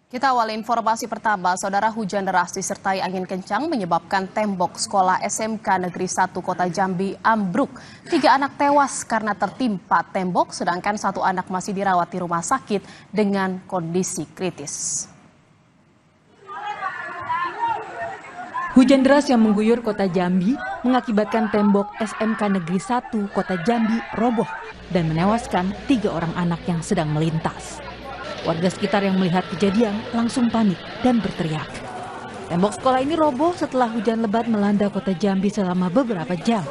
Kita awali informasi pertama, saudara, hujan deras disertai angin kencang menyebabkan tembok sekolah SMK Negeri 1 Kota Jambi ambruk. 3 anak tewas karena tertimpa tembok, sedangkan 1 anak masih dirawat di rumah sakit dengan kondisi kritis. Hujan deras yang mengguyur Kota Jambi mengakibatkan tembok SMK Negeri 1 Kota Jambi roboh dan menewaskan 3 orang anak yang sedang melintas. Warga sekitar yang melihat kejadian langsung panik dan berteriak. Tembok sekolah ini roboh setelah hujan lebat melanda Kota Jambi selama beberapa jam.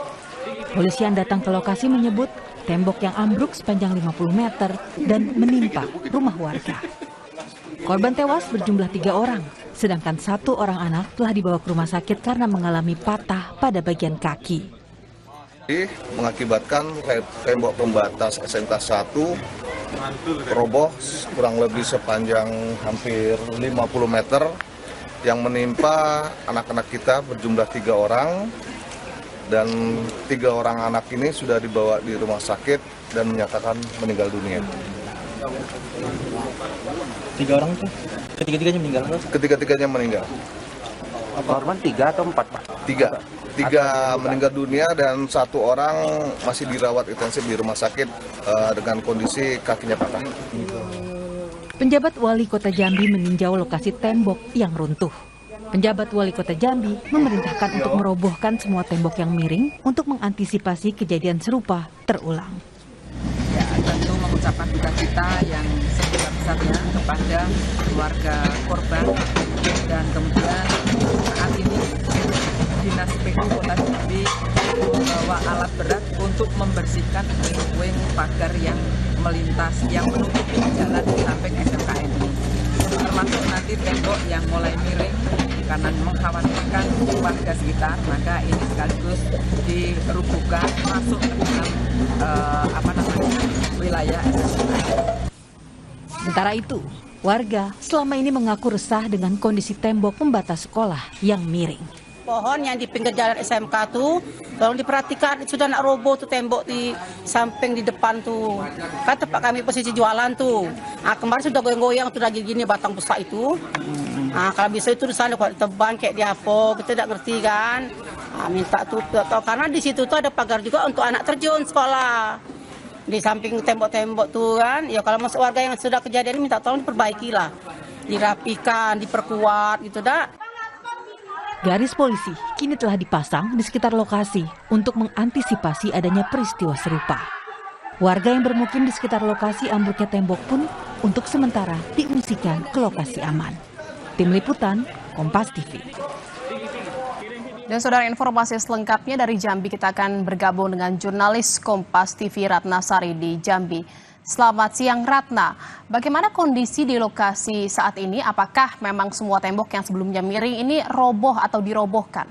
Polisian datang ke lokasi menyebut tembok yang ambruk sepanjang 50 meter dan menimpa rumah warga. Korban tewas berjumlah 3 orang, sedangkan 1 orang anak telah dibawa ke rumah sakit karena mengalami patah pada bagian kaki. Mengakibatkan tembok pembatas SMK 1 roboh kurang lebih sepanjang hampir 50 meter yang menimpa anak-anak kita berjumlah 3 orang, dan 3 orang anak ini sudah dibawa di rumah sakit dan menyatakan meninggal dunia. 3 orang itu? Ketiga-tiganya meninggal? Ketiga-tiganya meninggal. Korban 3 atau 4, Pak? 3 meninggal dunia dan 1 orang masih dirawat intensif di rumah sakit dengan kondisi kakinya patah. Penjabat Wali Kota Jambi meninjau lokasi tembok yang runtuh. Penjabat Wali Kota Jambi memerintahkan untuk merobohkan semua tembok yang miring untuk mengantisipasi kejadian serupa terulang. Ya, tentu mengucapkan duka cita yang sebesar-besarnya kepada keluarga korban, dan kemudian saat ini Dinas PU Kota Jambi membawa alat berat untuk membersihkan puing pagar yang melintas, yang menutupi jalan di samping SMKN ini. Termasuk nanti tembok yang mulai miring karena mengkhawatirkan warga sekitar, maka ini sekaligus dirubuhkan masuk ke dalam wilayah SMKN. Sementara itu, warga selama ini mengaku resah dengan kondisi tembok pembatas sekolah yang miring. Pohon yang di pinggir jalan SMK tuh, tolong diperhatikan, sudah nak roboh tuh tembok di samping di depan tuh. Kan tempat kami posisi jualan tuh. Nah, kemarin sudah goyang-goyang tuh lagi gini batang besar itu. Nah, kalau bisa itu di sana kalau tebang kayak di apa, kita tidak ngerti kan. Nah, minta tutup, karena di situ tuh ada pagar juga untuk anak terjun sekolah. Di samping tembok-tembok tuh kan, ya kalau masuk warga yang sudah kejadian ini minta tolong diperbaiki lah. Dirapikan, diperkuat gitu dah. Garis polisi kini telah dipasang di sekitar lokasi untuk mengantisipasi adanya peristiwa serupa. Warga yang bermukim di sekitar lokasi ambruknya tembok pun untuk sementara diungsikan ke lokasi aman. Tim Liputan, Kompas TV. Dan saudara, informasi selengkapnya dari Jambi kita akan bergabung dengan jurnalis Kompas TV Ratna Sari di Jambi. Selamat siang Ratna, bagaimana kondisi di lokasi saat ini? Apakah memang semua tembok yang sebelumnya miring ini roboh atau dirobohkan?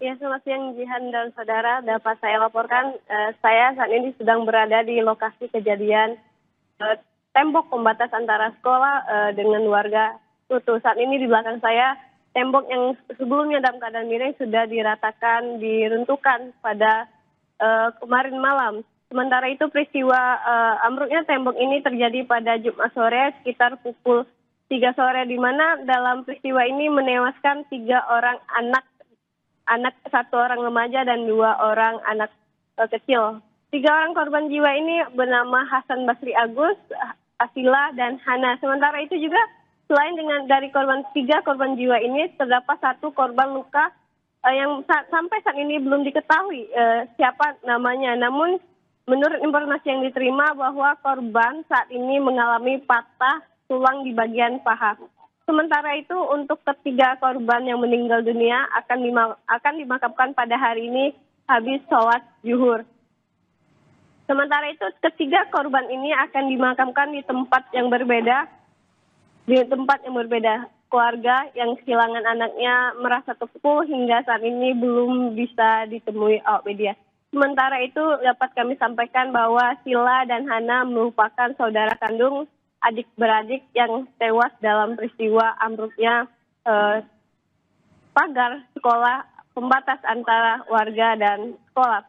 Ya, selamat siang Jihan dan saudara, dapat saya laporkan saya saat ini sedang berada di lokasi kejadian tembok pembatas antara sekolah dengan warga runtuh. Saat ini di belakang saya tembok yang sebelumnya dalam keadaan miring sudah diratakan, diruntuhkan pada kemarin malam. Sementara itu peristiwa ambruknya tembok ini terjadi pada Jumat sore sekitar pukul 3 sore, di mana dalam peristiwa ini menewaskan 3 orang anak, 1 orang remaja dan 2 orang anak kecil. 3 orang korban jiwa ini bernama Hasan Basri Agus, Asila, dan Hana. Sementara itu juga selain dari 3 korban jiwa ini terdapat 1 korban luka yang sampai saat ini belum diketahui siapa namanya. Namun menurut informasi yang diterima bahwa korban saat ini mengalami patah tulang di bagian paha. Sementara itu untuk ketiga korban yang meninggal dunia akan dimakamkan pada hari ini habis sholat zuhur. Sementara itu ketiga korban ini akan dimakamkan di tempat yang berbeda. Keluarga yang kehilangan anaknya merasa terpukul hingga saat ini belum bisa ditemui awak media. Sementara itu dapat kami sampaikan bahwa Sila dan Hana merupakan saudara kandung adik-beradik yang tewas dalam peristiwa ambruknya pagar sekolah pembatas antara warga dan sekolah.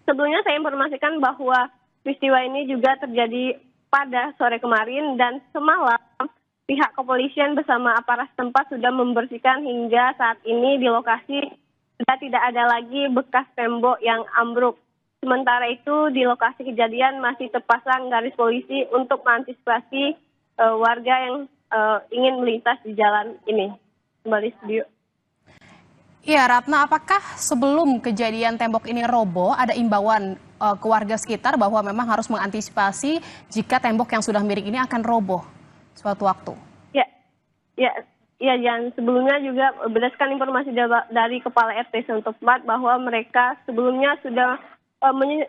Sebelumnya saya informasikan bahwa peristiwa ini juga terjadi pada sore kemarin dan semalam pihak kepolisian bersama aparat setempat sudah membersihkan hingga saat ini di lokasi sudah tidak ada lagi bekas tembok yang ambruk. Sementara itu di lokasi kejadian masih terpasang garis polisi untuk mengantisipasi warga yang ingin melintas di jalan ini. Kembali studio. Ya, Ratna, apakah sebelum kejadian tembok ini roboh ada imbauan ke warga sekitar bahwa memang harus mengantisipasi jika tembok yang sudah miring ini akan roboh suatu waktu? Ya, dan sebelumnya juga berdasarkan informasi dari Kepala RT setempat bahwa mereka sebelumnya sudah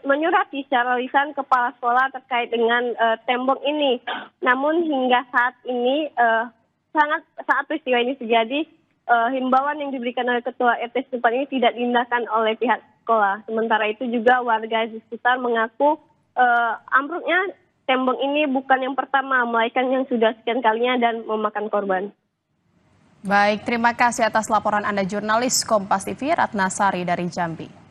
menyurati secara lisan kepala sekolah terkait dengan tembok ini. Namun hingga saat ini saat peristiwa ini terjadi, himbauan yang diberikan oleh Ketua RT setempat ini tidak diindahkan oleh pihak sekolah. Sementara itu juga warga di sekitar mengaku ambruknya tembok ini bukan yang pertama, melainkan yang sudah sekian kalinya dan memakan korban. Baik, terima kasih atas laporan Anda jurnalis Kompas TV Ratna Sari dari Jambi.